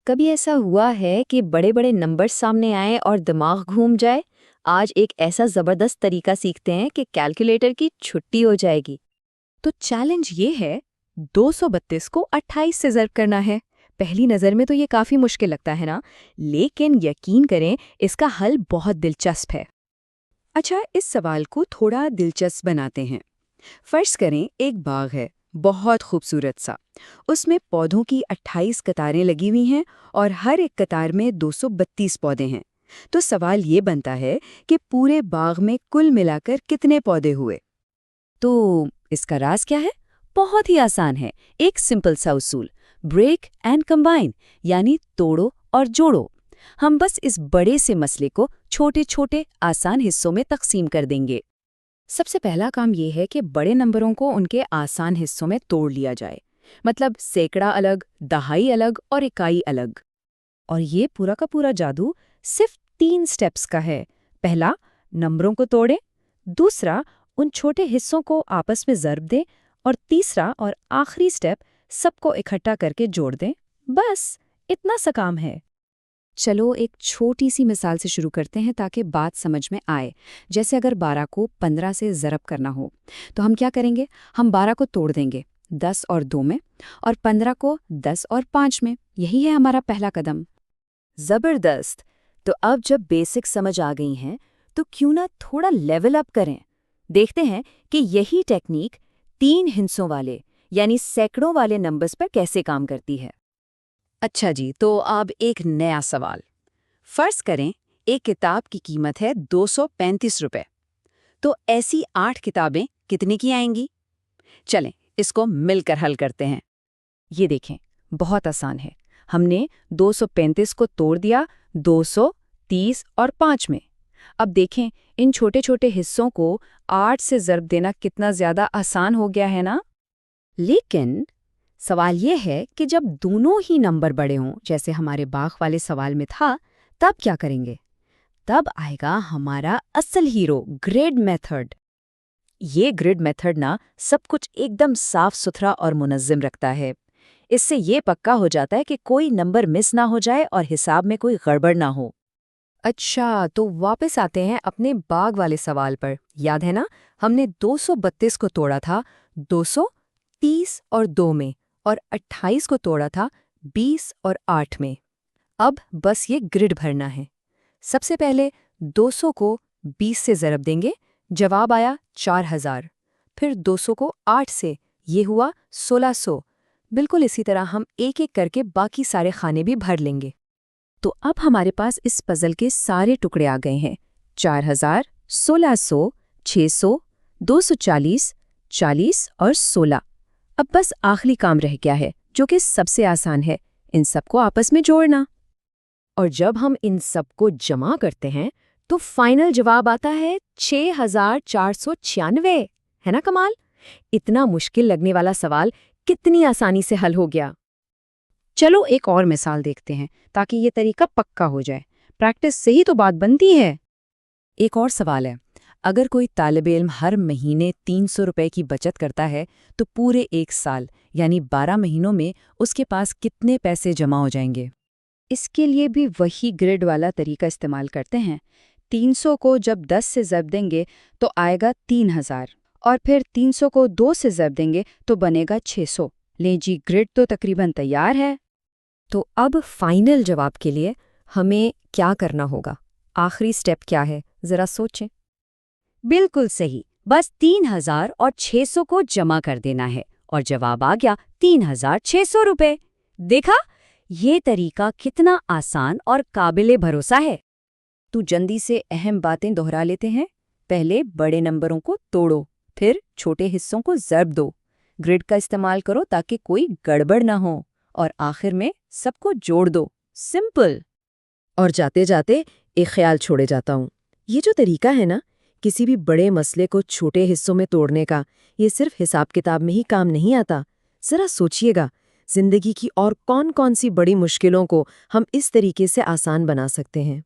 कभी ऐसा हुआ है कि बड़े बड़े नंबर सामने आए और दिमाग घूम जाए? आज एक ऐसा ज़बरदस्त तरीका सीखते हैं कि कैलकुलेटर की छुट्टी हो जाएगी। तो चैलेंज ये है 232 को 28 से ज़र्ब करना है। पहली नज़र में तो ये काफ़ी मुश्किल लगता है ना, लेकिन यकीन करें इसका हल बहुत दिलचस्प है। अच्छा, इस सवाल को थोड़ा दिलचस्प बनाते हैं। फर्ज करें एक बाग है, बहुत खूबसूरत सा। उसमें पौधों की 28 कतारें लगी हुई हैं और हर एक कतार में 232 पौधे हैं। तो सवाल ये बनता है कि पूरे बाग में कुल मिलाकर कितने पौधे हुए। तो इसका राज क्या है? बहुत ही आसान है। एक सिंपल सा उसूल, ब्रेक एंड कंबाइन, यानी तोड़ो और जोड़ो। हम बस इस बड़े से मसले को छोटे छोटे आसान हिस्सों में तकसीम कर देंगे। सबसे पहला काम ये है कि बड़े नंबरों को उनके आसान हिस्सों में तोड़ लिया जाए। मतलब सैकड़ा अलग, दहाई अलग और इकाई अलग। और ये पूरा का पूरा जादू सिर्फ 3 स्टेप्स का है। पहला, नंबरों को तोड़ें। दूसरा, उन छोटे हिस्सों को आपस में ज़र्ब दें। और तीसरा और आखिरी स्टेप, सबको इकट्ठा करके जोड़ दें। बस इतना सा काम है। चलो एक छोटी सी मिसाल से शुरू करते हैं ताकि बात समझ में आए। जैसे अगर 12 को 15 से ज़रब करना हो तो हम क्या करेंगे? हम 12 को तोड़ देंगे 10 और 2 में, और 15 को 10 और 5 में। यही है हमारा पहला कदम। ज़बरदस्त! तो अब जब बेसिक समझ आ गई हैं, तो क्यों ना थोड़ा लेवल अप करें। देखते हैं कि यही टेक्निक 3 हिस्सों वाले यानी सैकड़ों वाले नंबर्स पर कैसे काम करती है। अच्छा जी, तो अब एक नया सवाल। फर्ज करें एक किताब की कीमत है 235 रुपए। तो ऐसी 8 किताबें कितने की आएंगी? चलें इसको मिलकर हल करते हैं। ये देखें, बहुत आसान है। हमने 235 को तोड़ दिया 230 और 5 में। अब देखें, इन छोटे छोटे हिस्सों को 8 से ज़र्ब देना कितना ज़्यादा आसान हो गया है ना। लेकिन सवाल ये है कि जब दोनों ही नंबर बड़े हों, जैसे हमारे बाग वाले सवाल में था, तब क्या करेंगे? तब आएगा हमारा असल हीरो, ग्रिड मेथड। ये ग्रिड मेथड ना सब कुछ एकदम साफ सुथरा और मुनज़्ज़म रखता है। इससे ये पक्का हो जाता है कि कोई नंबर मिस ना हो जाए और हिसाब में कोई गड़बड़ ना हो। अच्छा, तो वापस आते हैं अपने बाग वाले सवाल पर। याद है ना, हमने 232 को तोड़ा था 230 और 2 में, और 28 को तोड़ा था 20 और 8 में। अब बस ये ग्रिड भरना है। सबसे पहले 200 को 20 से ज़रब देंगे, जवाब आया 4000। फिर 200 को 8 से, ये हुआ 1600। बिल्कुल इसी तरह हम एक एक करके बाकी सारे खाने भी भर लेंगे। तो अब हमारे पास इस पजल के सारे टुकड़े आ गए हैं। 4000, 1600, 600, 240, 40 और 16। अब बस आखिरी काम रह गया है, जो कि सबसे आसान है, इन सबको आपस में जोड़ना। और जब हम इन सबको जमा करते हैं तो फाइनल जवाब आता है 6496। है ना कमाल? इतना मुश्किल लगने वाला सवाल कितनी आसानी से हल हो गया। चलो एक और मिसाल देखते हैं ताकि ये तरीका पक्का हो जाए। प्रैक्टिस से ही तो बात बनती है। एक और सवाल है, अगर कोई तालिब इल्म हर महीने 300 रुपए की बचत करता है तो पूरे एक साल यानी 12 महीनों में उसके पास कितने पैसे जमा हो जाएंगे? इसके लिए भी वही ग्रिड वाला तरीका इस्तेमाल करते हैं। 300 को जब 10 से ज़रब देंगे तो आएगा 3000, और फिर 300 को 2 से ज़रब देंगे तो बनेगा 600। ले जी, ग्रिड तो तकरीबन तैयार है। तो अब फाइनल जवाब के लिए हमें क्या करना होगा? आखिरी स्टेप क्या है? जरा सोचें। बिल्कुल सही, बस 3000 और 600 को जमा कर देना है और जवाब आ गया 3600 रुपए। देखा, ये तरीका कितना आसान और काबिले भरोसा है। तो जल्दी से अहम बातें दोहरा लेते हैं। पहले बड़े नंबरों को तोड़ो, फिर छोटे हिस्सों को ज़रब दो, ग्रिड का इस्तेमाल करो ताकि कोई गड़बड़ ना हो, और आखिर में सबको जोड़ दो। सिंपल। और जाते जाते एक ख्याल छोड़े जाता हूँ। ये जो तरीका है ना, किसी भी बड़े मसले को छोटे हिस्सों में तोड़ने का, ये सिर्फ हिसाब किताब में ही काम नहीं आता। जरा सोचिएगा, जिंदगी की और कौन कौन सी बड़ी मुश्किलों को हम इस तरीके से आसान बना सकते हैं।